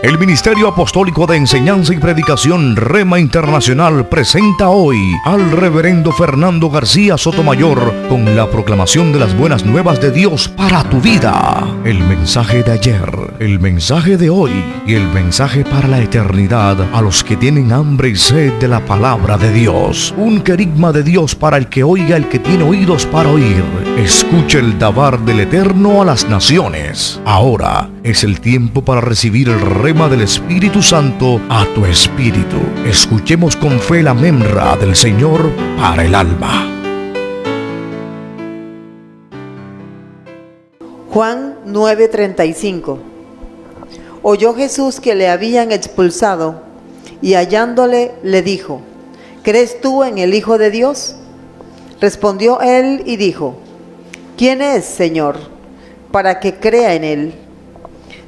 El Ministerio Apostólico de Enseñanza y Predicación Rema Internacional presenta hoy al Reverendo Fernando García Sotomayor con la proclamación de las buenas nuevas de Dios para tu vida. El mensaje de ayer, el mensaje de hoy y el mensaje para la eternidad a los que tienen hambre y sed de la palabra de Dios. Un querigma de Dios para el que oiga, el que tiene oídos para oír. Escuche el dabar del Eterno a las naciones. Ahora es el tiempo para recibir el rema del Espíritu Santo a tu espíritu. Escuchemos con fe la memra del Señor para el alma. Juan 9:35. Oyó Jesús que le habían expulsado y hallándole le dijo: ¿Crees tú en el Hijo de Dios? Respondió él y dijo: ¿Quién es, Señor, para que crea en él?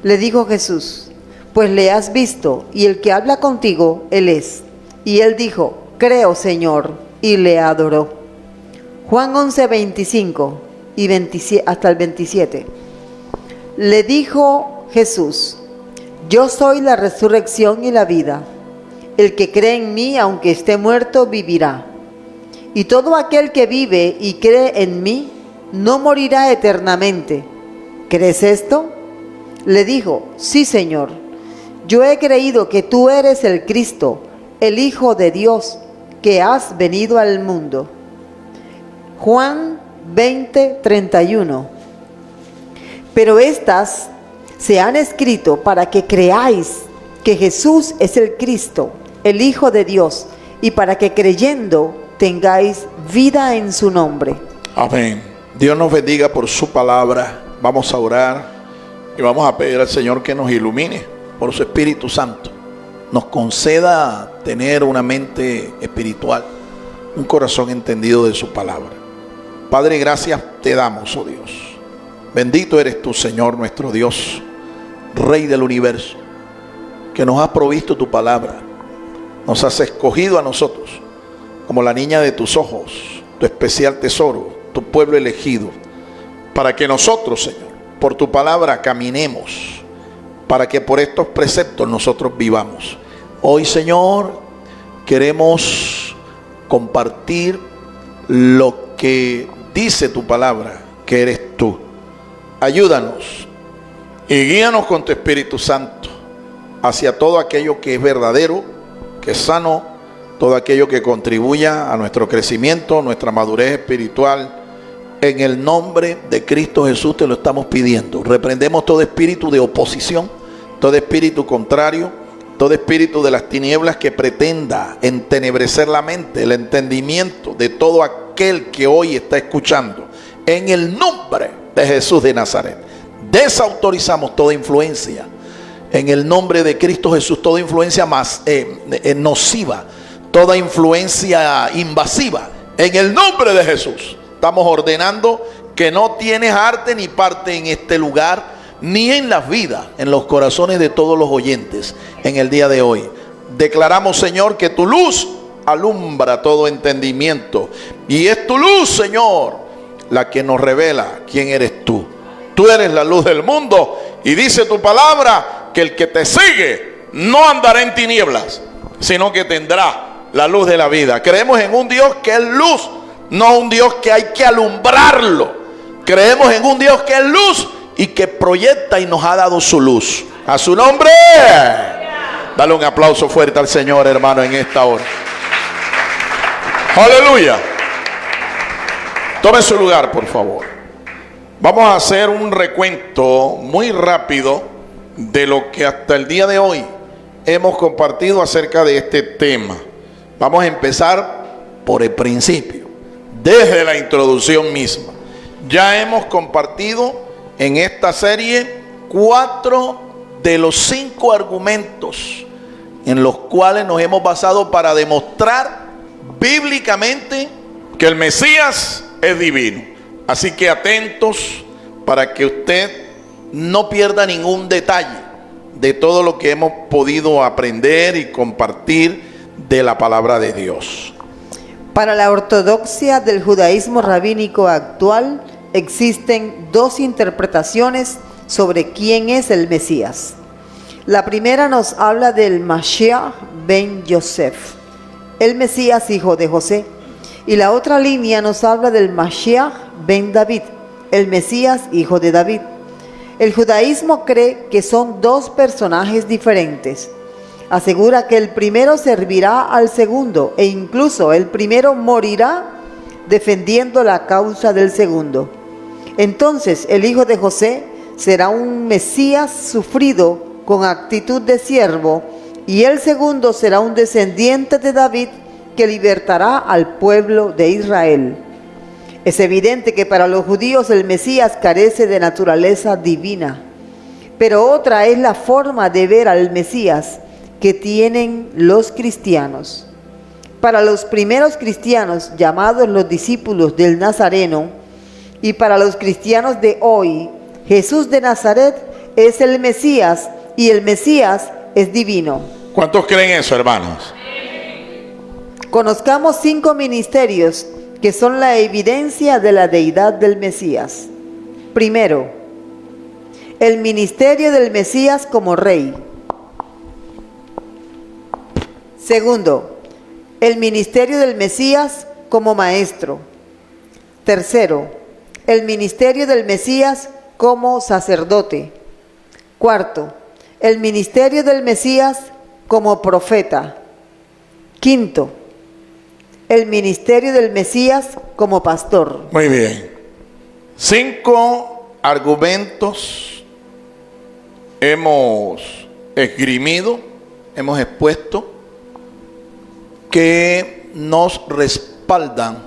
Le dijo Jesús: Pues le has visto, y el que habla contigo, él es. Y él dijo: Creo, Señor, y le adoró. Juan 11:25 y hasta el 27. Le dijo Jesús: Yo soy la resurrección y la vida. El que cree en mí, aunque esté muerto, vivirá. Y todo aquel que vive y cree en mí, no morirá eternamente. ¿Crees esto? Le dijo: Sí, Señor. Yo he creído que tú eres el Cristo, el Hijo de Dios, que has venido al mundo. Juan 20:31. Pero estas se han escrito para que creáis que Jesús es el Cristo, el Hijo de Dios, y para que creyendo tengáis vida en su nombre. Amén. Dios nos bendiga por su palabra. Vamos a orar y vamos a pedir al Señor que nos ilumine por su Espíritu Santo. Nos conceda tener una mente espiritual, un corazón entendido de su palabra. Padre, gracias te damos, oh Dios. Bendito eres tú, Señor, nuestro Dios, Rey del universo, que nos has provisto tu palabra. Nos has escogido a nosotros como la niña de tus ojos, tu especial tesoro, tu pueblo elegido, para que nosotros, Señor, por tu palabra caminemos, para que por estos preceptos nosotros vivamos. Hoy, Señor, queremos compartir lo que dice tu palabra, que eres tú. Ayúdanos y guíanos con tu Espíritu Santo hacia todo aquello que es verdadero, que es sano, todo aquello que contribuya a nuestro crecimiento, nuestra madurez espiritual. En el nombre de Cristo Jesús te lo estamos pidiendo. Reprendemos todo espíritu de oposición, todo espíritu contrario, todo espíritu de las tinieblas que pretenda entenebrecer la mente, el entendimiento de todo aquel que hoy está escuchando. En el nombre de Jesús de Nazaret, desautorizamos toda influencia. En el nombre de Cristo Jesús, toda influencia más nociva, toda influencia invasiva. En el nombre de Jesús, estamos ordenando que no tienes arte ni parte en este lugar, ni en las vidas, en los corazones de todos los oyentes en el día de hoy. Declaramos, Señor, que tu luz alumbra todo entendimiento. Y es tu luz, Señor, la que nos revela quién eres tú. Tú eres la luz del mundo. Y dice tu palabra que el que te sigue no andará en tinieblas, sino que tendrá la luz de la vida. Creemos en un Dios que es luz, no un Dios que hay que alumbrarlo. Creemos en un Dios que es luz y que proyecta y nos ha dado su luz. A su nombre, dale un aplauso fuerte al Señor, hermano, en esta hora. Aleluya. Tome su lugar, por favor. Vamos a hacer un recuento muy rápido de lo que hasta el día de hoy hemos compartido acerca de este tema. Vamos a empezar por el principio, desde la introducción misma. Ya hemos compartido en esta serie 4 de los 5 argumentos en los cuales nos hemos basado para demostrar bíblicamente que el Mesías es divino. Así que atentos para que usted no pierda ningún detalle de todo lo que hemos podido aprender y compartir de la palabra de Dios. Para la ortodoxia del judaísmo rabínico actual existen 2 interpretaciones sobre quién es el Mesías. La primera nos habla del Mashiach ben Yosef, el Mesías hijo de José. Y la otra línea nos habla del Mashiach ben David, el Mesías hijo de David. El judaísmo cree que son dos personajes diferentes. Asegura que el primero servirá al segundo e incluso el primero morirá defendiendo la causa del segundo. Entonces el hijo de José será un Mesías sufrido con actitud de siervo, y el segundo será un descendiente de David que libertará al pueblo de Israel. Es evidente que para los judíos el Mesías carece de naturaleza divina, pero otra es la forma de ver al Mesías que tienen los cristianos. Para los primeros cristianos, llamados los discípulos del Nazareno, y para los cristianos de hoy, Jesús de Nazaret es el Mesías, y el Mesías es divino. ¿Cuántos creen eso, hermanos? Conozcamos 5 ministerios que son la evidencia de la deidad del Mesías. Primero, el ministerio del Mesías como rey. Segundo, el ministerio del Mesías como maestro. Tercero, el ministerio del Mesías como sacerdote. Cuarto, el ministerio del Mesías como profeta. Quinto, el ministerio del Mesías como pastor. Muy bien. 5 argumentos hemos esgrimido, hemos expuesto, que nos respaldan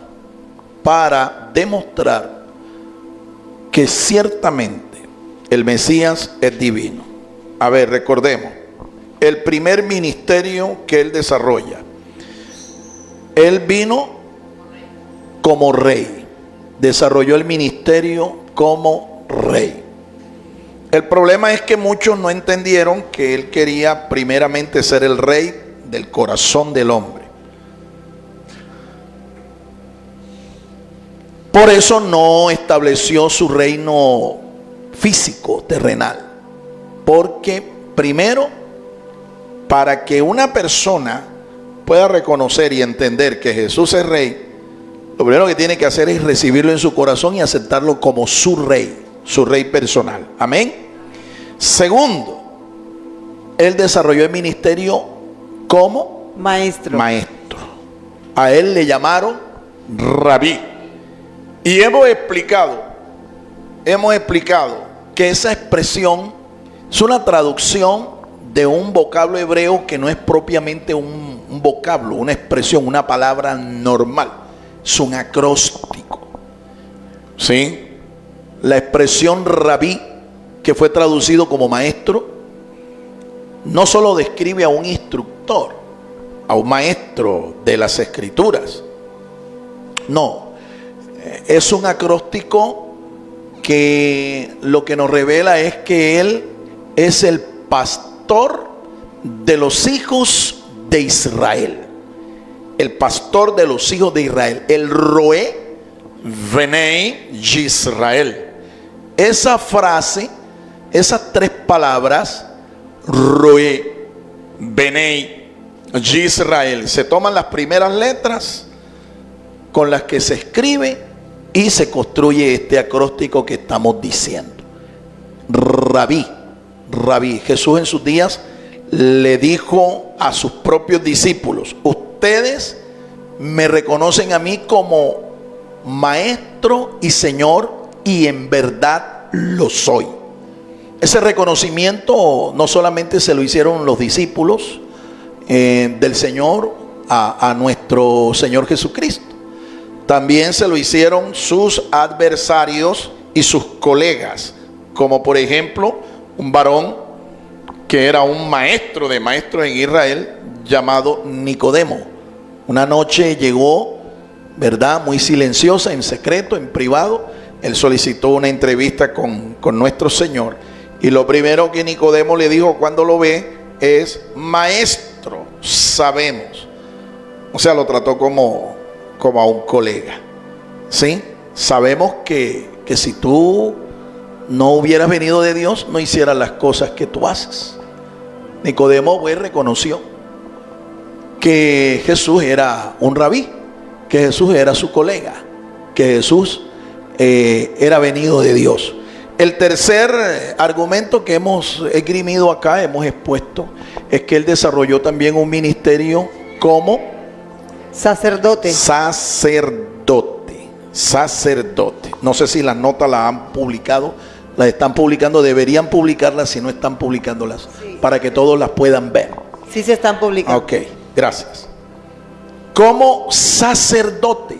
para demostrar que ciertamente el Mesías es divino. A ver, recordemos, el primer ministerio que él desarrolla, él vino como rey, desarrolló el ministerio como rey. El problema es que muchos no entendieron que él quería primeramente ser el rey del corazón del hombre. Por eso no estableció su reino físico, terrenal. Porque primero, para que una persona pueda reconocer y entender que Jesús es rey, lo primero que tiene que hacer es recibirlo en su corazón y aceptarlo como su rey personal. Amén. Segundo, él desarrolló el ministerio como maestro. A él le llamaron rabí. Y hemos explicado que esa expresión es una traducción de un vocablo hebreo que no es propiamente un vocablo, una expresión, una palabra normal. Es un acróstico. ¿Sí? La expresión rabí, que fue traducido como maestro, no solo describe a un instructor, a un maestro de las escrituras. No, es un acróstico que lo que nos revela es que él es el pastor de los hijos de Israel. El pastor de los hijos de Israel. El Roé Benei Yisrael. Esa frase, esas 3 palabras, Roé Benei Yisrael, se toman las primeras letras con las que se escribe y se construye este acróstico que estamos diciendo. Rabí. Jesús en sus días le dijo a sus propios discípulos: ustedes me reconocen a mí como maestro y señor, y en verdad lo soy. Ese reconocimiento no solamente se lo hicieron los discípulos del Señor a nuestro Señor Jesucristo, también se lo hicieron sus adversarios y sus colegas, como por ejemplo un varón que era un maestro de maestros en Israel llamado Nicodemo. Una noche llegó, ¿verdad?, muy silenciosa, en secreto, en privado. Él solicitó una entrevista con nuestro Señor, y lo primero que Nicodemo le dijo cuando lo ve es: maestro, sabemos. O sea, lo trató como a un colega. ¿Sí? Sabemos que si tú no hubieras venido de Dios, no hicieras las cosas que tú haces. Nicodemo pues reconoció que Jesús era un rabí, que Jesús era su colega, que Jesús era venido de Dios. El tercer argumento que hemos esgrimido acá, hemos expuesto, es que él desarrolló también un ministerio como sacerdote. Sacerdote. No sé si las notas las han publicado, las están publicando, deberían publicarlas si no están publicándolas, sí, para que todos las puedan ver. Sí se están publicando. Ok, gracias. Como sacerdote,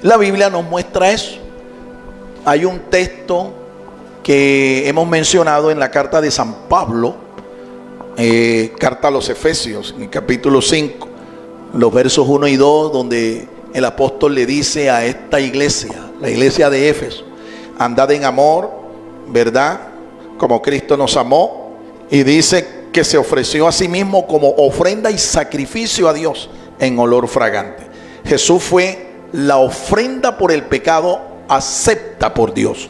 la Biblia nos muestra eso. Hay un texto que hemos mencionado en la carta de San Pablo, carta a los Efesios, en el capítulo 5, los versos 1 y 2, donde el apóstol le dice a esta iglesia, la iglesia de Éfeso: andad en amor, ¿verdad? Como Cristo nos amó. Y dice que se ofreció a sí mismo como ofrenda y sacrificio a Dios en olor fragante. Jesús fue la ofrenda por el pecado acepta por Dios.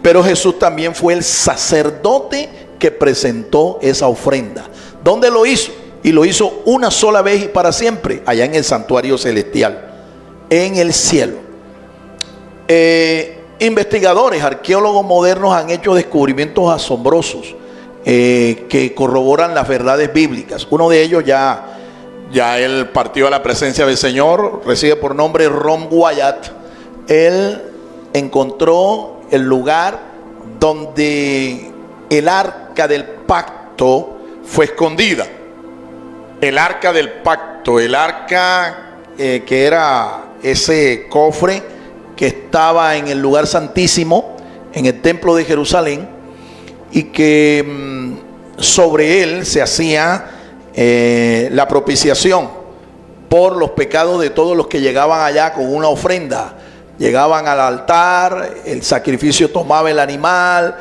Pero Jesús también fue el sacerdote que presentó esa ofrenda. ¿Dónde lo hizo? Y lo hizo una sola vez y para siempre, allá en el santuario celestial, en el cielo. Investigadores, arqueólogos modernos han hecho descubrimientos asombrosos que corroboran las verdades bíblicas. Uno de ellos ya él partió a la presencia del Señor, recibe por nombre Ron Wyatt. Él encontró el lugar donde el arca del pacto fue escondida. El arca del pacto, el arca que era ese cofre que estaba en el lugar santísimo, en el templo de Jerusalén, y que sobre él se hacía la propiciación por los pecados de todos los que llegaban allá con una ofrenda. Llegaban al altar, el sacrificio tomaba el animal,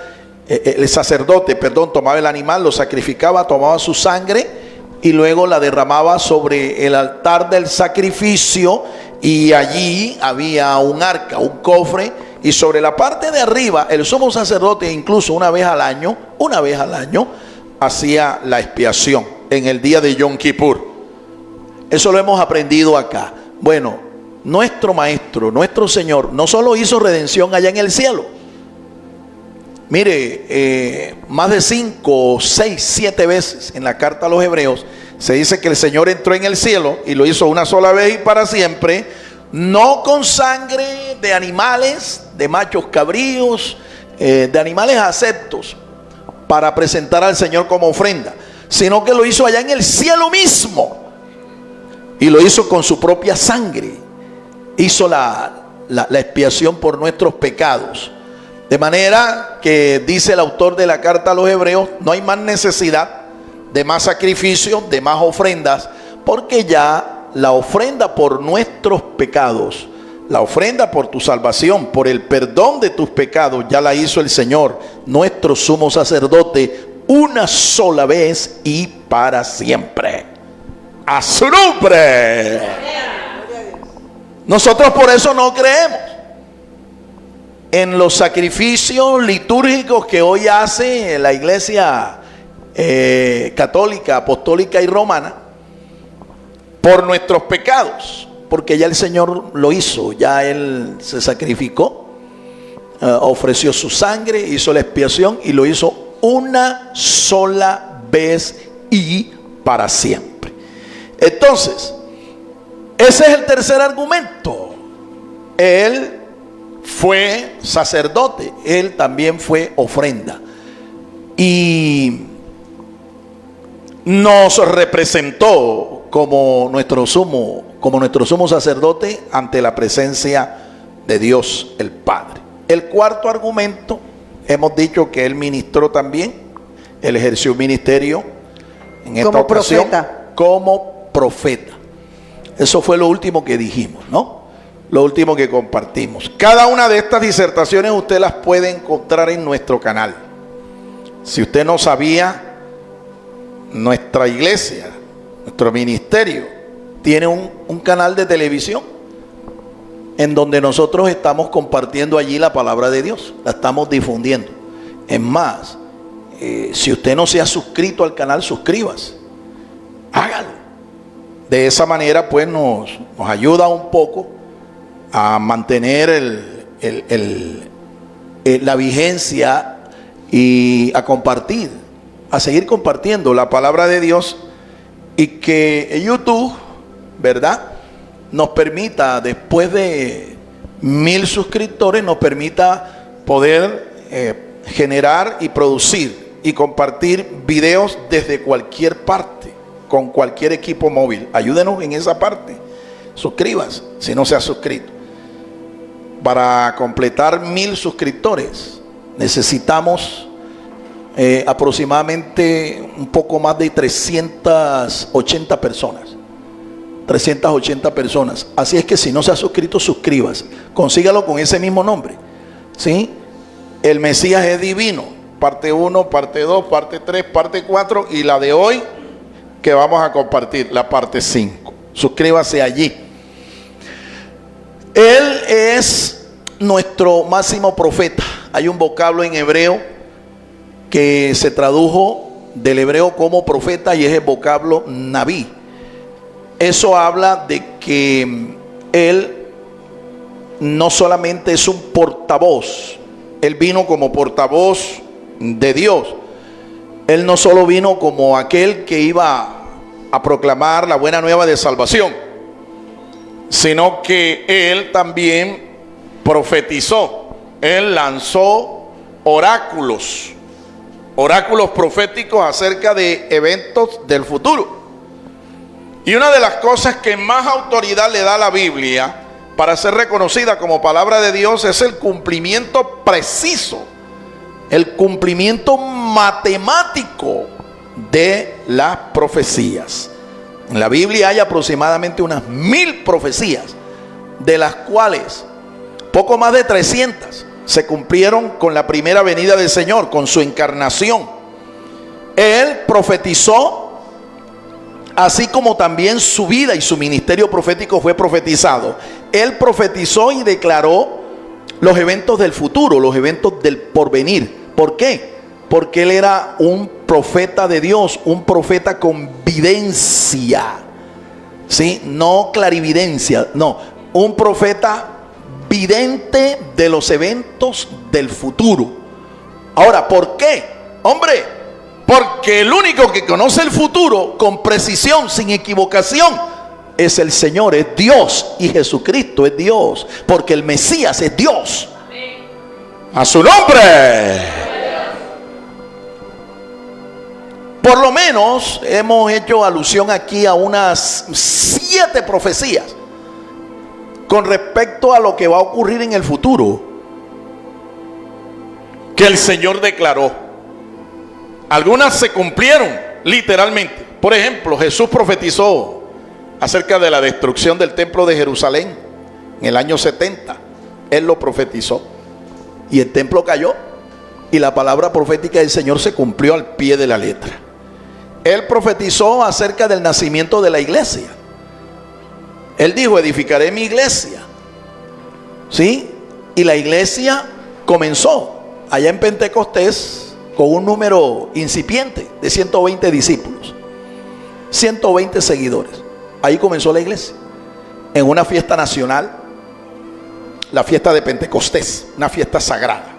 el sacerdote, tomaba el animal, lo sacrificaba, tomaba su sangre y luego la derramaba sobre el altar del sacrificio, y allí había un arca, un cofre, y sobre la parte de arriba el sumo sacerdote incluso una vez al año hacía la expiación en el día de Yom Kippur. Eso lo hemos aprendido acá. Bueno, nuestro Maestro, nuestro Señor, no solo hizo redención allá en el cielo. Mire, más de 5, 6, 7 veces en la carta a los Hebreos se dice que el Señor entró en el cielo y lo hizo una sola vez y para siempre, no con sangre de animales, de machos cabríos, de animales aceptos para presentar al Señor como ofrenda, sino que lo hizo allá en el cielo mismo, y lo hizo con su propia sangre. Hizo la expiación por nuestros pecados. De manera que dice el autor de la carta a los Hebreos, no hay más necesidad de más sacrificios, de más ofrendas, porque ya la ofrenda por nuestros pecados, la ofrenda por tu salvación, por el perdón de tus pecados, ya la hizo el Señor, nuestro sumo sacerdote, una sola vez y para siempre. ¡A su nombre! Nosotros por eso no creemos en los sacrificios litúrgicos que hoy hace la Iglesia católica, apostólica y romana por nuestros pecados, porque ya el Señor lo hizo, ya Él se sacrificó, ofreció su sangre, hizo la expiación y lo hizo una sola vez y para siempre. Entonces, ese es el tercer argumento. Él fue sacerdote, él también fue ofrenda y nos representó como nuestro sumo sacerdote ante la presencia de Dios el Padre. El cuarto argumento, hemos dicho que él ministró también, él ejerció un ministerio en esta ocasión como profeta. Eso fue lo último que dijimos, ¿no? Lo último que compartimos. Cada una de estas disertaciones usted las puede encontrar en nuestro canal. Si usted no sabía, nuestra iglesia, nuestro ministerio, tiene un canal de televisión en donde nosotros estamos compartiendo allí la palabra de Dios, la estamos difundiendo. Es más, si usted no se ha suscrito al canal, suscríbase. Hágalo. De esa manera pues nos ayuda un poco a mantener la vigencia y a compartir, a seguir compartiendo la palabra de Dios, y que YouTube, ¿verdad?, nos permita, después de 1000 suscriptores, nos permita poder generar y producir y compartir videos desde cualquier parte, con cualquier equipo móvil. Ayúdenos en esa parte. Suscríbase si no se ha suscrito. Para completar 1000 suscriptores necesitamos aproximadamente un poco más de 380 personas. 380 personas. Así es que si no se ha suscrito, suscríbase. Consígalo con ese mismo nombre, ¿sí? El Mesías es divino. Parte 1, parte 2, parte 3, parte 4 y la de hoy que vamos a compartir, la parte 5. Suscríbase allí. Él es nuestro máximo profeta. Hay un vocablo en hebreo que se tradujo del hebreo como profeta y es el vocablo Nabí. Eso habla de que él no solamente es un portavoz, él vino como portavoz de Dios. Él no solo vino como aquel que iba a proclamar la buena nueva de salvación, sino que él también profetizó. Él lanzó oráculos proféticos acerca de eventos del futuro. Y una de las cosas que más autoridad le da a la Biblia para ser reconocida como palabra de Dios es el cumplimiento preciso, el cumplimiento matemático de las profecías. En la Biblia hay aproximadamente unas 1000 profecías, de las cuales poco más de 300 se cumplieron con la primera venida del Señor, con su encarnación. Él profetizó, así como también su vida y su ministerio profético fue profetizado. Él profetizó y declaró los eventos del futuro, los eventos del porvenir. ¿Por qué? Porque él era un profeta de Dios, un profeta con videncia, ¿sí? No clarividencia, no, un profeta vidente de los eventos del futuro. Ahora, ¿por qué? Hombre, porque el único que conoce el futuro con precisión, sin equivocación, es el Señor, es Dios, y Jesucristo es Dios, porque el Mesías es Dios. A su nombre. Por lo menos hemos hecho alusión aquí a unas 7 profecías con respecto a lo que va a ocurrir en el futuro, que el Señor declaró. Algunas se cumplieron literalmente. Por ejemplo, Jesús profetizó acerca de la destrucción del templo de Jerusalén en el año 70. Él lo profetizó y el templo cayó y la palabra profética del Señor se cumplió al pie de la letra. Él profetizó acerca del nacimiento de la iglesia. Él dijo: edificaré mi iglesia, ¿sí? Y la iglesia comenzó allá en Pentecostés con un número incipiente de 120 discípulos, 120 seguidores. Ahí comenzó la iglesia, en una fiesta nacional, la fiesta de Pentecostés, una fiesta sagrada.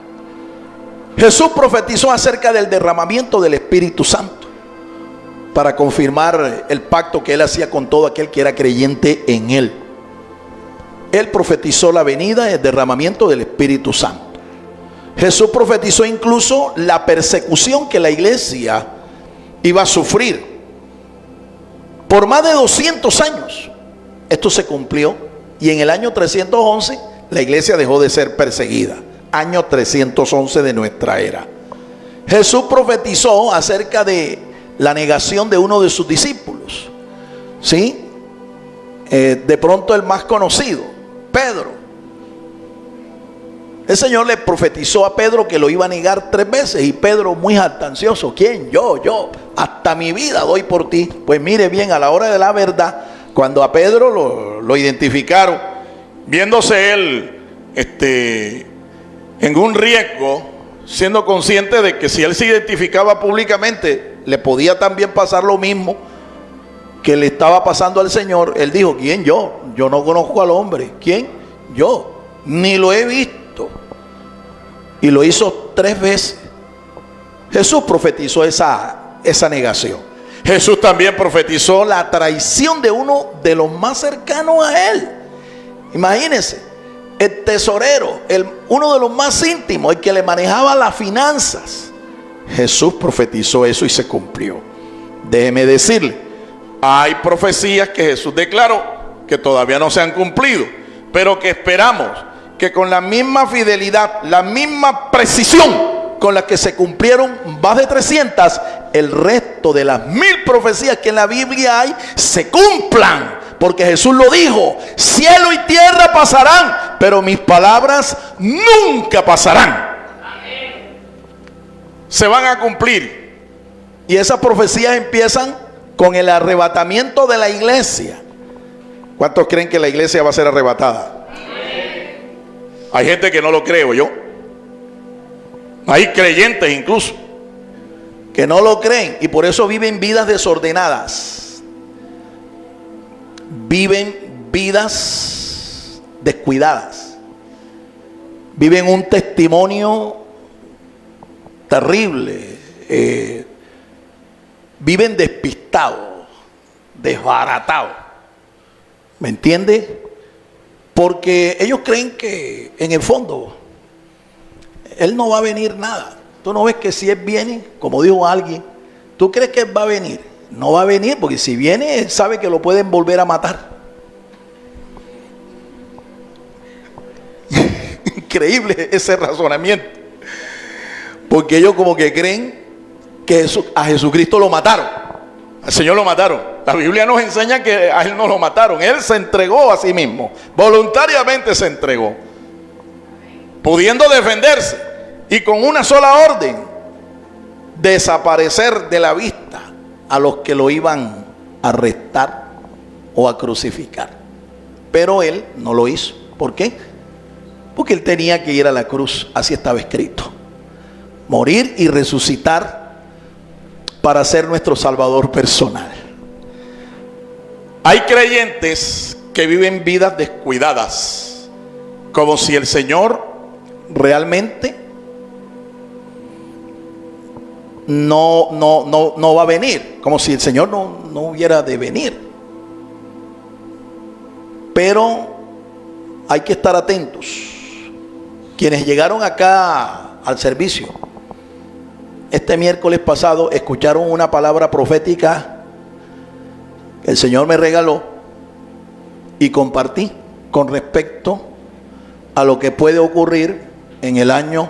Jesús profetizó acerca del derramamiento del Espíritu Santo para confirmar el pacto que él hacía con todo aquel que era creyente en él. Él profetizó la venida, el derramamiento del Espíritu Santo. Jesús profetizó incluso la persecución que la iglesia iba a sufrir por más de 200 años. Esto se cumplió y en el año 311 la iglesia dejó de ser perseguida. Año 311 de nuestra era. Jesús profetizó acerca de la negación de uno de sus discípulos, ¿sí? De pronto el más conocido, Pedro. El Señor le profetizó a Pedro que lo iba a negar 3 veces y Pedro, muy jactancioso: ¿quién? Yo, hasta mi vida doy por ti. Pues mire bien, a la hora de la verdad, cuando a Pedro lo identificaron, viéndose él en un riesgo, siendo consciente de que si él se identificaba públicamente, le podía también pasar lo mismo que le estaba pasando al Señor. Él dijo: ¿quién yo? Yo no conozco al hombre. ¿Quién? Yo. Ni lo he visto. Y lo hizo 3 veces. Jesús profetizó esa negación. Jesús también profetizó la traición de uno de los más cercanos a él. Imagínense, el tesorero, uno de los más íntimos, el que le manejaba las finanzas. Jesús profetizó eso y se cumplió. Déjeme decirle, hay profecías que Jesús declaró que todavía no se han cumplido, pero que esperamos que con la misma fidelidad, la misma precisión con la que se cumplieron más de 300, el resto de las 1000 profecías que en la Biblia hay se cumplan. Porque Jesús lo dijo: cielo y tierra pasarán, pero mis palabras nunca pasarán. Se van a cumplir. Y esas profecías empiezan con el arrebatamiento de la iglesia. ¿Cuántos creen que la iglesia va a ser arrebatada? Hay gente que no lo creo yo. Hay creyentes incluso que no lo creen y por eso viven vidas desordenadas. Viven vidas descuidadas. Viven un testimonio terrible. Viven despistados, desbaratados. ¿Me entiende? Porque ellos creen que en el fondo Él no va a venir nada. Tú no ves que si Él viene, como dijo alguien, ¿tú crees que Él va a venir? No va a venir, porque si viene, Él sabe que lo pueden volver a matar. Increíble ese razonamiento. Porque ellos como que creen que a Jesucristo lo mataron. Al Señor lo mataron. La Biblia nos enseña que a Él no lo mataron. Él se entregó a sí mismo. Voluntariamente se entregó. Pudiendo defenderse. Y con una sola orden: desaparecer de la vista a los que lo iban a arrestar o a crucificar. Pero Él no lo hizo. ¿Por qué? Porque Él tenía que ir a la cruz. Así estaba escrito. Morir y resucitar para ser nuestro Salvador personal. Hay creyentes que viven vidas descuidadas, como si el Señor realmente no va a venir, como si el Señor no hubiera de venir. Pero hay que estar atentos. Quienes llegaron acá al servicio este miércoles pasado escucharon una palabra profética que el Señor me regaló y compartí con respecto a lo que puede ocurrir en el año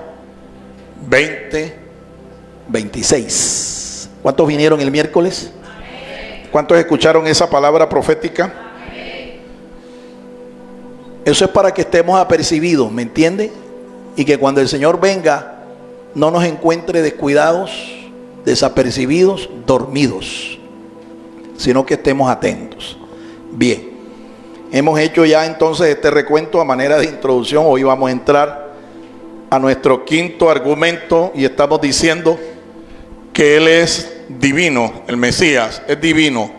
2026. ¿Cuántos vinieron el miércoles? ¿Cuántos escucharon esa palabra profética? Eso es para que estemos apercibidos, ¿me entiende? Y que cuando el Señor venga no nos encuentre descuidados, desapercibidos, dormidos, sino que estemos atentos. Bien, hemos hecho ya entonces este recuento a manera de introducción. Hoy vamos a entrar a nuestro quinto argumento y estamos diciendo que Él es divino, el Mesías es divino,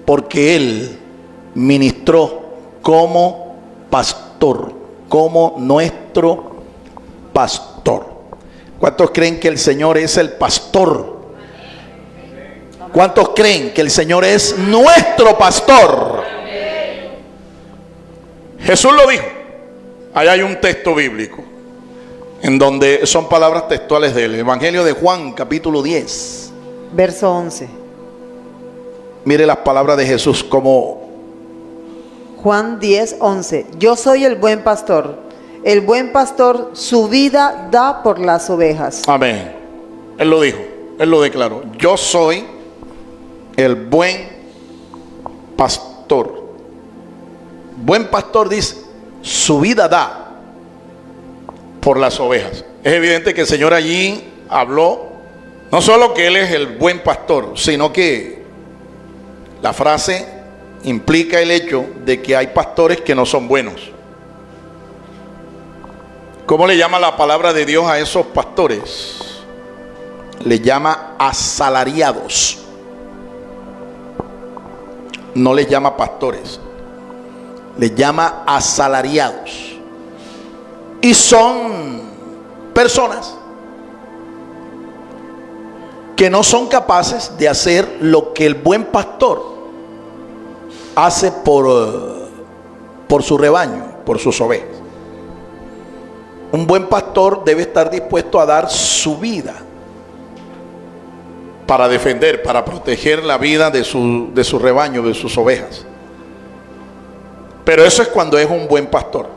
porque Él ministró como pastor, como nuestro pastor. ¿Cuántos creen que el Señor es el pastor? ¿Cuántos creen que el Señor es nuestro pastor? Jesús lo dijo. Allá hay un texto bíblico en donde son palabras textuales del Evangelio de Juan, capítulo 10, verso 11. Mire las palabras de Jesús como Juan 10, 11. Yo soy el buen pastor. El buen pastor su vida da por las ovejas. amén. Él lo dijo, Él lo declaró. Yo soy el buen pastor. Buen pastor dice, su vida da por las ovejas. Es evidente que el Señor allí habló no solo que Él es el buen pastor, sino que la frase implica el hecho de que hay pastores que no son buenos. ¿Cómo le llama la palabra de Dios a esos pastores? Le llama asalariados. No les llama pastores, les llama asalariados. Y son personas que no son capaces de hacer lo que el buen pastor hace por su rebaño, por sus ovejas. Un buen pastor debe estar dispuesto a dar su vida para defender, para proteger la vida de su rebaño, de sus ovejas. Pero eso es cuando es un buen pastor,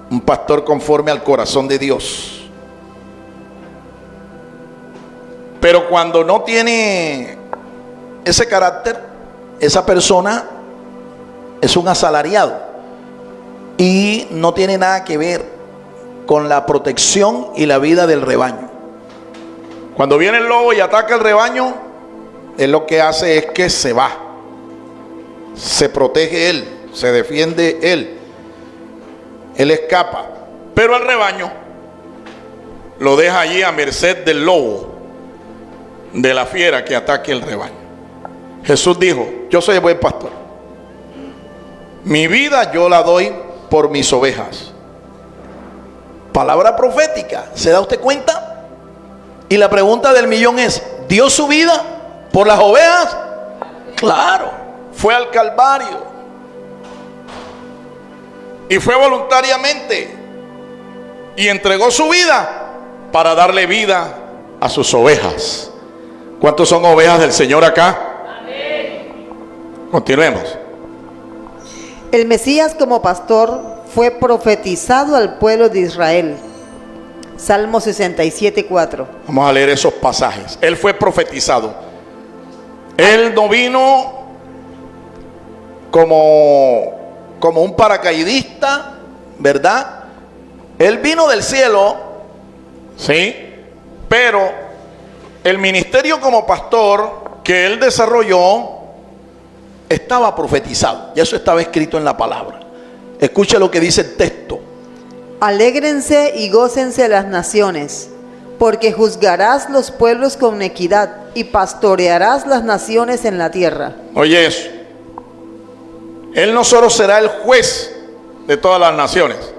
un pastor conforme al corazón de Dios. Pero cuando no tiene ese carácter, esa persona es un asalariado y no tiene nada que ver con la protección y la vida del rebaño. Cuando viene el lobo y ataca el rebaño, él lo que hace es que se va, se protege él, se defiende él escapa, pero al rebaño lo deja allí a merced del lobo, de la fiera que ataque el rebaño. Jesús dijo: yo soy el buen pastor, mi vida yo la doy por mis ovejas. Palabra profética, ¿se da usted cuenta? Y la pregunta del millón es: ¿dio su vida por las ovejas? Claro, fue al Calvario y fue voluntariamente y entregó su vida para darle vida a sus ovejas. ¿Cuántos son ovejas del Señor acá? Amén. Continuemos. El Mesías como pastor fue profetizado al pueblo de Israel. Salmo 67:4. Vamos a leer esos pasajes. Él fue profetizado. Él no vino como un paracaidista, ¿verdad? Él vino del cielo, ¿sí? Pero el ministerio como pastor que él desarrolló estaba profetizado. Y eso estaba escrito en la palabra. Escuche lo que dice el texto. Alégrense y gócense las naciones, porque juzgarás los pueblos con equidad y pastorearás las naciones en la tierra. Oye eso. Él no solo será el juez de todas las naciones,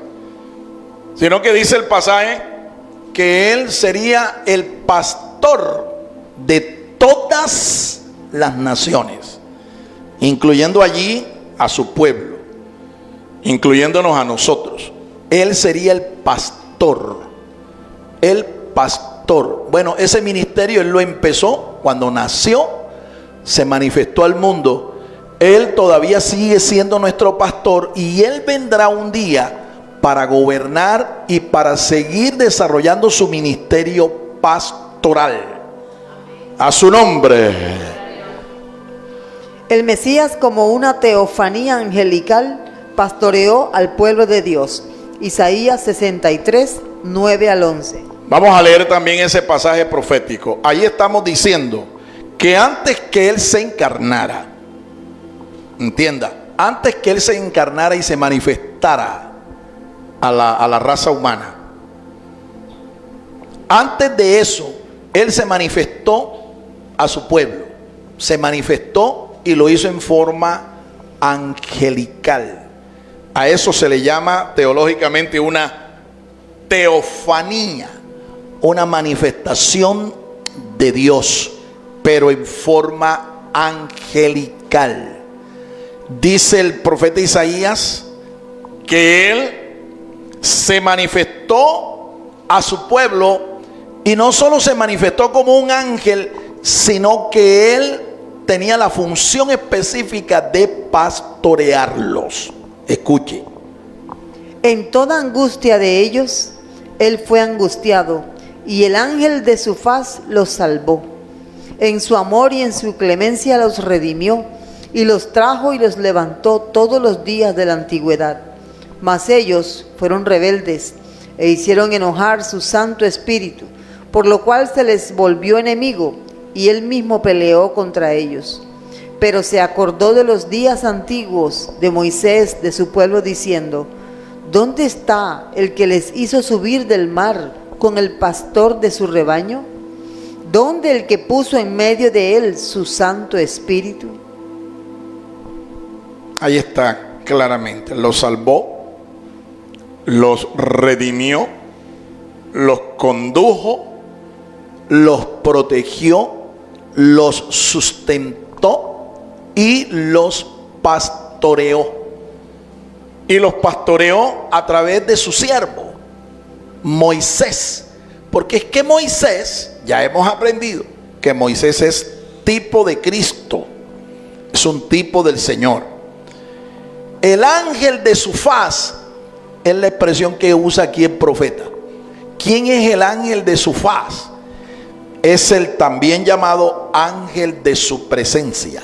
sino que dice el pasaje que él sería el pastor de todas las naciones, incluyendo allí a su pueblo, incluyéndonos a nosotros. Él sería el pastor. El pastor. Bueno, ese ministerio él lo empezó cuando nació, se manifestó al mundo. Él todavía sigue siendo nuestro pastor y él vendrá un día para gobernar y para seguir desarrollando su ministerio pastoral. A su nombre. El Mesías, como una teofanía angelical, pastoreó al pueblo de Dios. Isaías 63, 9 al 11. Vamos a leer también ese pasaje profético. Ahí estamos diciendo que antes que él se encarnara, entienda, antes que él se encarnara y se manifestara a la raza humana, antes de eso, él se manifestó a su pueblo, se manifestó y lo hizo en forma angelical. A eso se le llama teológicamente una teofanía, una manifestación de Dios, pero en forma angelical. Dice el profeta Isaías que él se manifestó a su pueblo y no solo se manifestó como un ángel, sino que él tenía la función específica de pastorearlos. Escuche. En toda angustia de ellos, él fue angustiado, y el ángel de su faz los salvó. En su amor y en su clemencia los redimió, y los trajo y los levantó todos los días de la antigüedad. Mas ellos fueron rebeldes, e hicieron enojar su Santo Espíritu, por lo cual se les volvió enemigo, y él mismo peleó contra ellos. Pero se acordó de los días antiguos de Moisés, de su pueblo, diciendo: ¿Dónde está el que les hizo subir del mar con el pastor de su rebaño? ¿Dónde el que puso en medio de él su Santo Espíritu? Ahí está claramente. Los salvó, los redimió, los condujo, los protegió, los sustentó y los pastoreó. Y los pastoreó a través de su siervo, Moisés. Porque es que Moisés, ya hemos aprendido que Moisés es tipo de Cristo, es un tipo del Señor. El ángel de su faz es la expresión que usa aquí el profeta. ¿Quién es el ángel de su faz? Es el también llamado ángel de su presencia.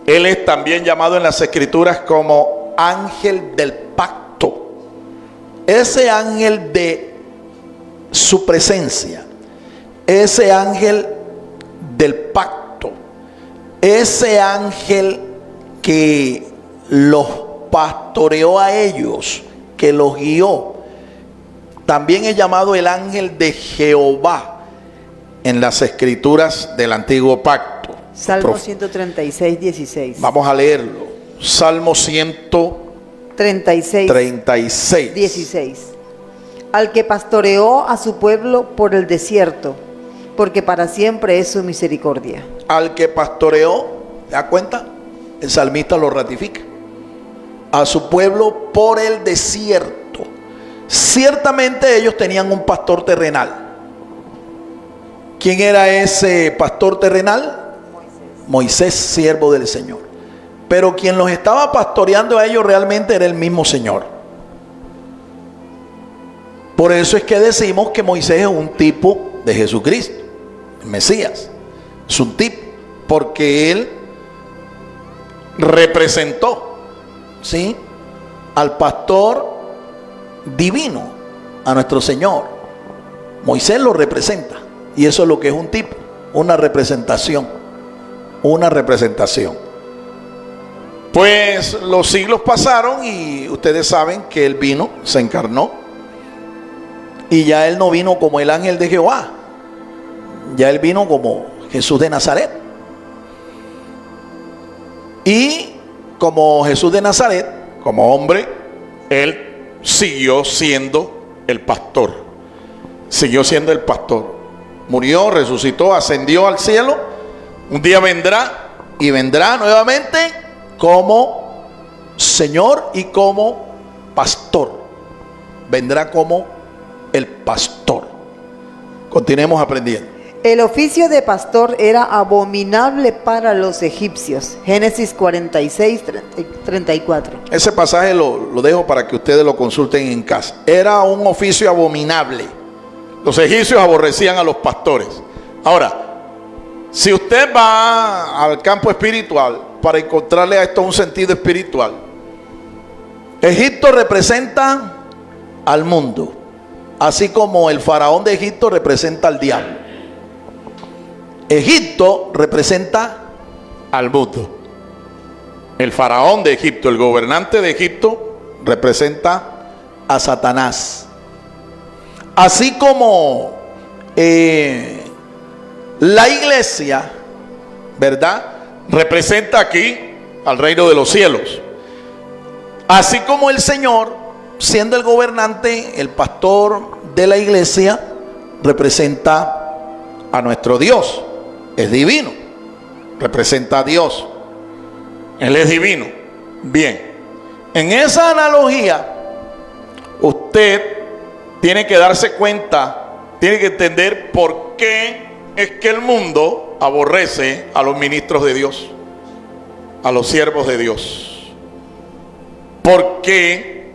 Él es también llamado en las escrituras como ángel del pacto. Ese ángel de su presencia, ese ángel del pacto, ese ángel que los pastoreó a ellos, que los guió, también es llamado el ángel de Jehová en las escrituras del antiguo pacto. Salmo 136, 16. Vamos a leerlo. Salmo 136, 16. Al que pastoreó a su pueblo por el desierto, porque para siempre es su misericordia. Al que pastoreó, ¿te das cuenta? El salmista lo ratifica. A su pueblo por el desierto. Ciertamente ellos tenían un pastor terrenal. ¿Quién era ese pastor terrenal? Moisés, siervo del Señor. Pero quien los estaba pastoreando a ellos realmente era el mismo Señor. Por eso es que decimos que Moisés es un tipo de Jesucristo, el Mesías. Es un tipo, porque él representó, ¿sí?, al pastor divino, a nuestro Señor. Moisés lo representa, y eso es lo que es un tipo, una representación. Una representación. Pues los siglos pasaron y ustedes saben que él vino, se encarnó, y ya él no vino como el ángel de Jehová, ya él vino como Jesús de Nazaret. Y como Jesús de Nazaret, como hombre, él siguió siendo el pastor. Siguió siendo el pastor. Murió, resucitó, ascendió al cielo. Un día vendrá y vendrá nuevamente como Señor y como pastor. Vendrá como el pastor. Continuemos aprendiendo. El oficio de pastor era abominable para los egipcios. Génesis 46, 34. Ese pasaje lo dejo para que ustedes lo consulten en casa. Era un oficio abominable. Los egipcios aborrecían a los pastores. Ahora, si usted va al campo espiritual para encontrarle a esto un sentido espiritual, Egipto representa al mundo, así como el faraón de Egipto representa al diablo. Egipto representa al mundo. El faraón de Egipto, el gobernante de Egipto, representa a Satanás. Así como la iglesia, ¿verdad?, representa aquí al reino de los cielos. Así como el Señor, siendo el gobernante, el pastor de la iglesia, representa a nuestro Dios. Es divino, representa a Dios. Él es divino. Bien, en esa analogía, usted tiene que darse cuenta, tiene que entender por qué es que el mundo aborrece a los ministros de Dios, a los siervos de Dios. ¿Por qué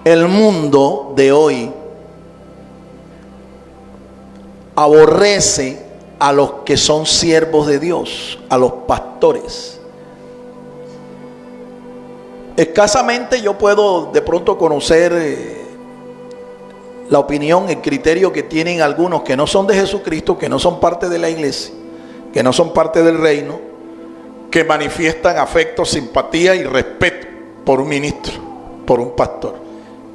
el mundo de hoy aborrece a los que son siervos de Dios, a los pastores? Escasamente yo puedo de pronto conocer la opinión, el criterio que tienen algunos que no son de Jesucristo, que no son parte de la iglesia, que no son parte del reino, que manifiestan afecto, simpatía y respeto por un ministro, por un pastor.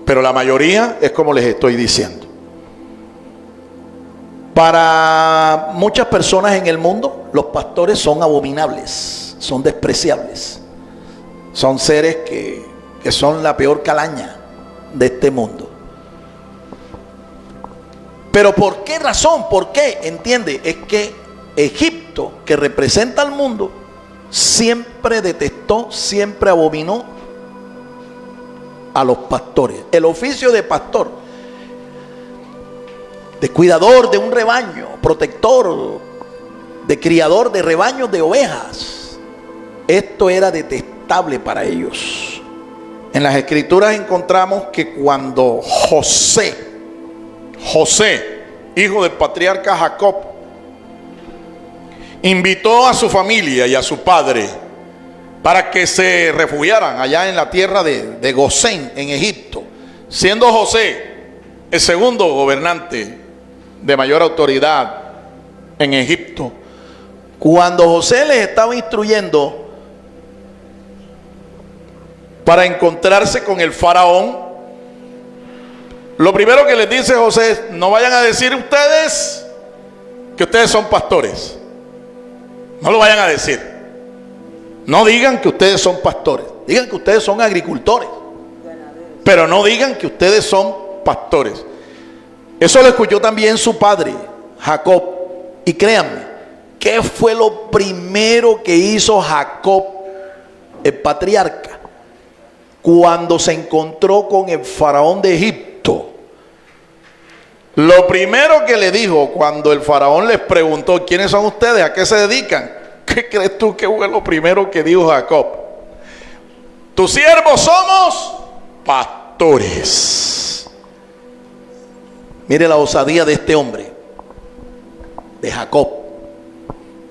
Pero la mayoría es como les estoy diciendo. Para muchas personas en el mundo, los pastores son abominables, son despreciables. Son seres que son la peor calaña de este mundo. Pero ¿por qué razón? ¿Por qué? Entiende, es que Egipto, que representa al mundo, siempre detestó, siempre abominó a los pastores. El oficio de pastor, de cuidador de un rebaño, protector, de criador de rebaños de ovejas, esto era detestable para ellos. En las escrituras encontramos que cuando José, hijo del patriarca Jacob, invitó a su familia y a su padre para que se refugiaran allá en la tierra de Gosén, en Egipto, siendo José el segundo gobernante de mayor autoridad en Egipto. Cuando José les estaba instruyendo para encontrarse con el faraón, lo primero que les dice José es: no vayan a decir ustedes que ustedes son pastores. No lo vayan a decir. No digan que ustedes son pastores. Digan que ustedes son agricultores, pero no digan que ustedes son pastores. Eso lo escuchó también su padre Jacob. Y créanme, ¿qué fue lo primero que hizo Jacob, el patriarca, cuando se encontró con el faraón de Egipto? Lo primero que le dijo cuando el faraón les preguntó: ¿quiénes son ustedes? ¿A qué se dedican? ¿Qué crees tú que fue lo primero que dijo Jacob? Tus siervos somos pastores. Mire la osadía de este hombre, de Jacob.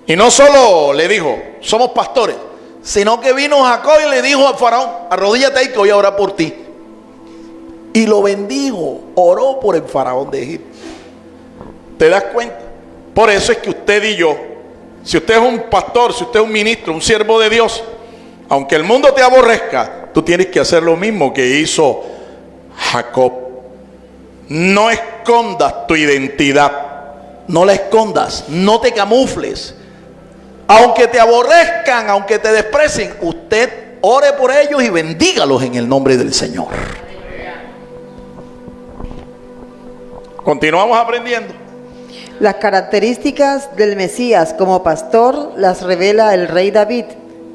Y no solo le dijo: somos pastores, sino que vino Jacob y le dijo al faraón: arrodíllate ahí que voy a orar por ti. Y lo bendijo, oró por el faraón de Egipto. ¿Te das cuenta? Por eso es que usted y yo, si usted es un pastor, si usted es un ministro, un siervo de Dios, aunque el mundo te aborrezca, tú tienes que hacer lo mismo que hizo Jacob. No escondas tu identidad, no la escondas, no te camufles. Aunque te aborrezcan, aunque te desprecien, usted ore por ellos y bendígalos en el nombre del Señor. Continuamos aprendiendo. Las características del Mesías como pastor las revela el rey David.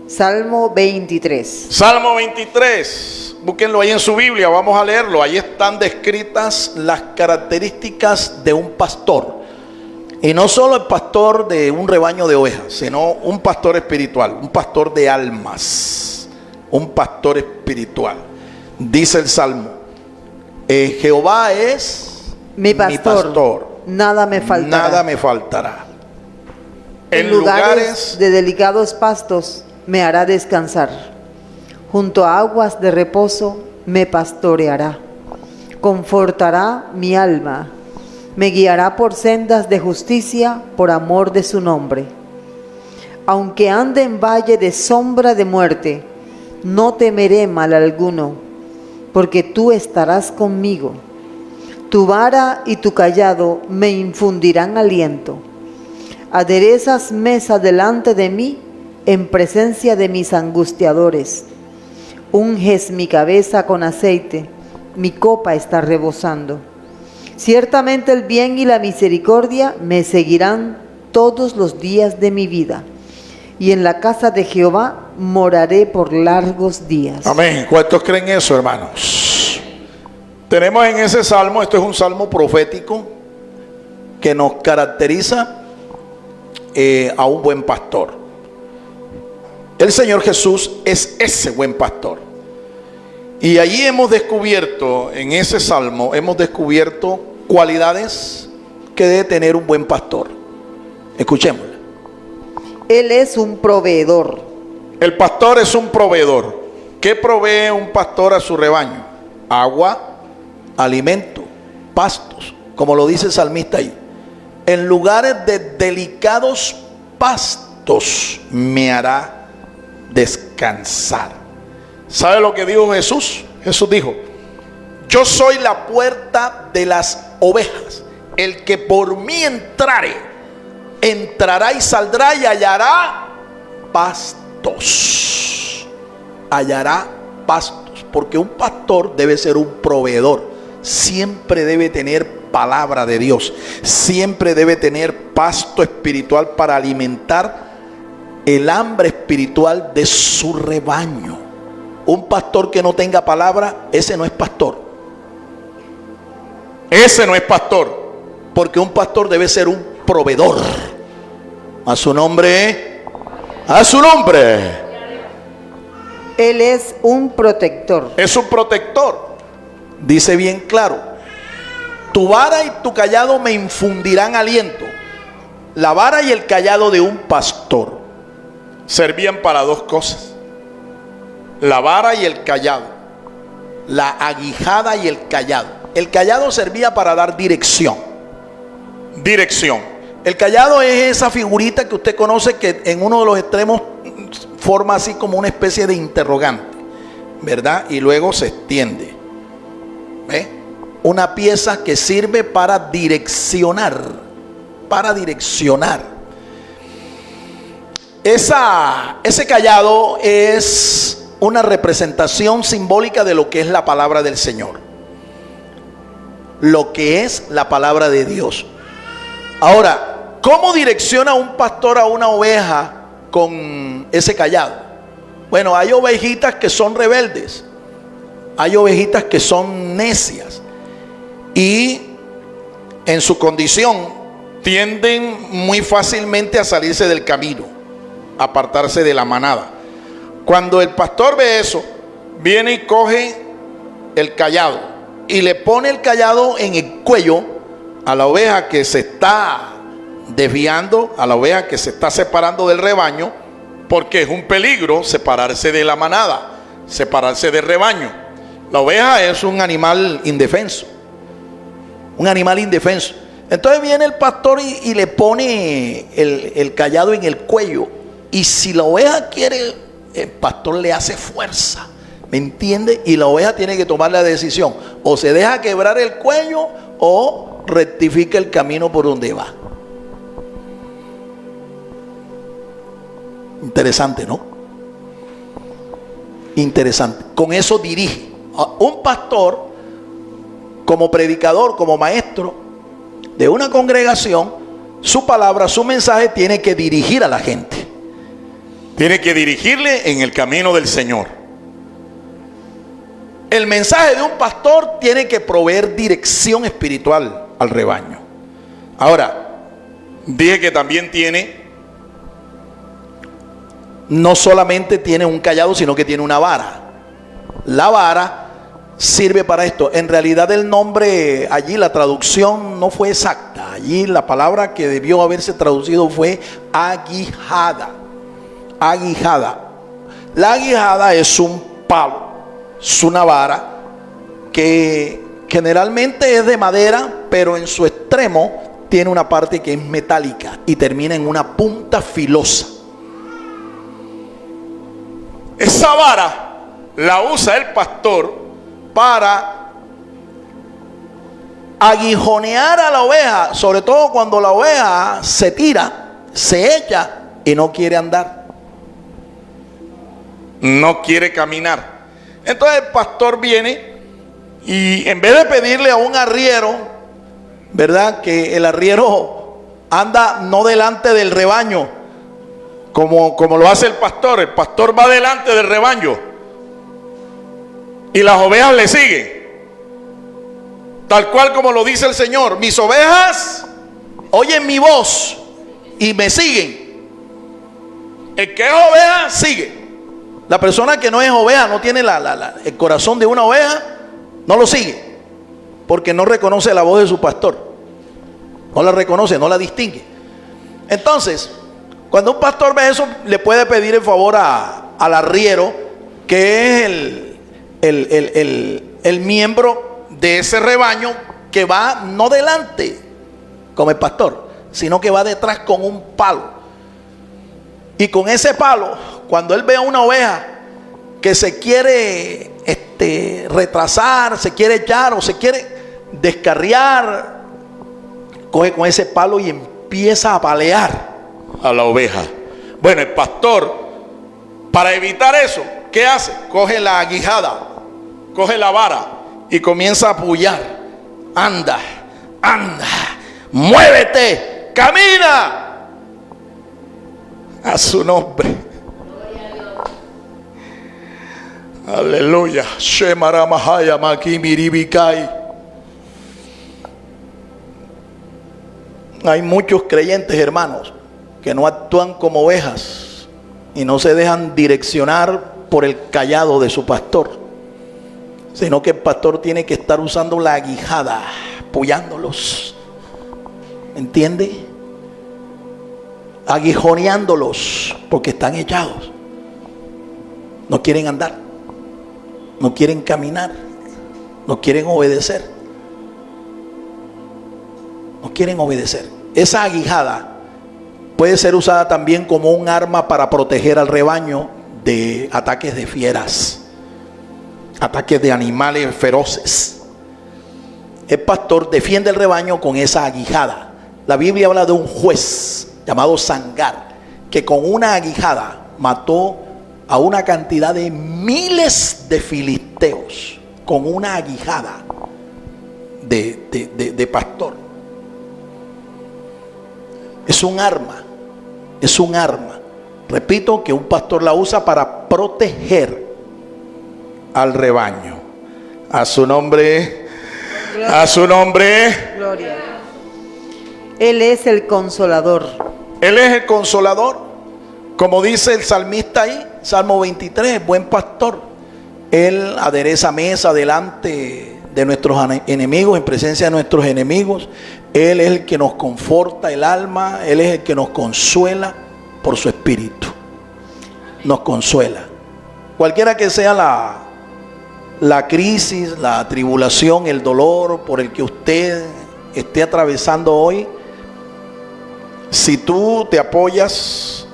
Salmo 23. Salmo 23. Búsquenlo ahí en su Biblia, vamos a leerlo. Ahí están descritas las características de un pastor. Y no solo el pastor de un rebaño de ovejas, sino un pastor espiritual, un pastor de almas, un pastor espiritual. Dice el Salmo: Jehová es mi pastor, nada me faltará. Nada me faltará. En lugares de delicados pastos me hará descansar. Junto a aguas de reposo me pastoreará. Confortará mi alma. Me guiará por sendas de justicia por amor de su nombre. Aunque ande en valle de sombra de muerte, no temeré mal alguno, porque tú estarás conmigo. Tu vara y tu cayado me infundirán aliento. Aderezas mesa delante de mí en presencia de mis angustiadores. Unges mi cabeza con aceite, mi copa está rebosando. Ciertamente el bien y la misericordia me seguirán todos los días de mi vida, y en la casa de Jehová moraré por largos días. Amén. ¿Cuántos creen eso, hermanos? Tenemos en ese salmo, esto es un salmo profético que nos caracteriza a un buen pastor. El Señor Jesús es ese buen pastor. Y allí hemos descubierto, en ese salmo, hemos descubierto cualidades que debe tener un buen pastor. Escuchémosla. Él es un proveedor. El pastor es un proveedor. ¿Qué provee un pastor a su rebaño? Agua, alimento, pastos, como lo dice el salmista ahí. En lugares de delicados pastos me hará descansar. ¿Sabe lo que dijo Jesús? Jesús dijo: yo soy la puerta de las ovejas. El que por mí entrare, entrará y saldrá y hallará pastos. Hallará pastos. Porque un pastor debe ser un proveedor. Siempre debe tener palabra de Dios. Siempre debe tener pasto espiritual para alimentar el hambre espiritual de su rebaño. Un pastor que no tenga palabra, ese no es pastor. Ese no es pastor. Porque un pastor debe ser un proveedor. A su nombre. A su nombre. Él es un protector. Es un protector. Dice bien claro: tu vara y tu callado me infundirán aliento. La vara y el callado de un pastor servían para dos cosas: la vara y el callado, la aguijada y el callado. El callado servía para dar dirección. Dirección. El callado es esa figurita que usted conoce, que en uno de los extremos forma así como una especie de interrogante, ¿verdad? Y luego se extiende. ¿Ve? Una pieza que sirve para direccionar. Para direccionar. Ese callado es una representación simbólica de lo que es la palabra del Señor. Lo que es la palabra de Dios. Ahora, ¿cómo direcciona un pastor a una oveja con ese callado? Bueno, hay ovejitas que son rebeldes. Hay ovejitas que son necias. Y en su condición tienden muy fácilmente a salirse del camino, a apartarse de la manada. Cuando el pastor ve eso, viene y coge el callado y le pone el callado en el cuello a la oveja que se está desviando, a la oveja que se está separando del rebaño, porque es un peligro separarse de la manada, separarse del rebaño. La oveja es un animal indefenso, un animal indefenso. Entonces viene el pastor y le pone el callado en el cuello. Y si la oveja quiere, el pastor le hace fuerza, ¿me entiende? Y la oveja tiene que tomar la decisión: o se deja quebrar el cuello o rectifica el camino por donde va. Interesante, ¿no? Interesante. Con eso dirige. Un pastor, como predicador, como maestro de una congregación, su palabra, su mensaje tiene que dirigir a la gente. Tiene que dirigirle en el camino del Señor. El mensaje de un pastor tiene que proveer dirección espiritual al rebaño. Ahora, dije que también no solamente tiene un callado, sino que tiene una vara. La vara sirve para esto. En realidad el nombre allí, la traducción no fue exacta. Allí la palabra que debió haberse traducido fue aguijada. Aguijada. La aguijada es un palo, es una vara que generalmente es de madera, pero en su extremo tiene una parte que es metálica y termina en una punta filosa. Esa vara la usa el pastor para aguijonear a la oveja, sobre todo cuando la oveja se tira, se echa y no quiere andar, no quiere caminar. Entonces el pastor viene y en vez de pedirle a un arriero, ¿verdad? Que el arriero anda no delante del rebaño como lo hace el pastor va delante del rebaño y las ovejas le siguen, tal cual como lo dice el Señor: mis ovejas oyen mi voz y me siguen. El que es oveja sigue. La persona que no es oveja, no tiene el corazón de una oveja, no lo sigue, porque no reconoce la voz de su pastor, no la reconoce, no la distingue. Entonces, cuando un pastor ve eso, le puede pedir el favor al arriero, que es el miembro de ese rebaño, que va no delante como el pastor, sino que va detrás con un palo. Y con ese palo, cuando él ve a una oveja que se quiere retrasar, se quiere echar o se quiere descarriar, coge con ese palo y empieza a palear a la oveja. Bueno, el pastor, para evitar eso, ¿qué hace? Coge la aguijada, coge la vara y comienza a apoyar. Anda, anda, muévete, camina. A su nombre. Aleluya. Shemaramahaya makimiribikai. Hay muchos creyentes, hermanos, que no actúan como ovejas y no se dejan direccionar por el cayado de su pastor, sino que el pastor tiene que estar usando la aguijada, apoyándolos. ¿Entiende? Aguijoneándolos, porque están echados. No quieren andar, no quieren caminar, no quieren obedecer. No quieren obedecer. Esa aguijada puede ser usada también como un arma para proteger al rebaño de ataques de fieras, ataques de animales feroces. El pastor defiende el rebaño con esa aguijada. La Biblia habla de un juez llamado Sangar, que con una aguijada mató a una cantidad de miles de filisteos, con una aguijada de pastor. Es un arma, es un arma. Repito, que un pastor la usa para proteger al rebaño. A su nombre, Gloria. a su nombre. Gloria. Él es el consolador. Él es el consolador. Como dice el salmista ahí, Salmo 23, buen pastor. Él adereza mesa delante de nuestros enemigos, en presencia de nuestros enemigos. Él es el que nos conforta el alma. Él es el que nos consuela por su espíritu. Nos consuela. Cualquiera que sea la crisis, la tribulación, el dolor por el que usted esté atravesando hoy, si tú te apoyas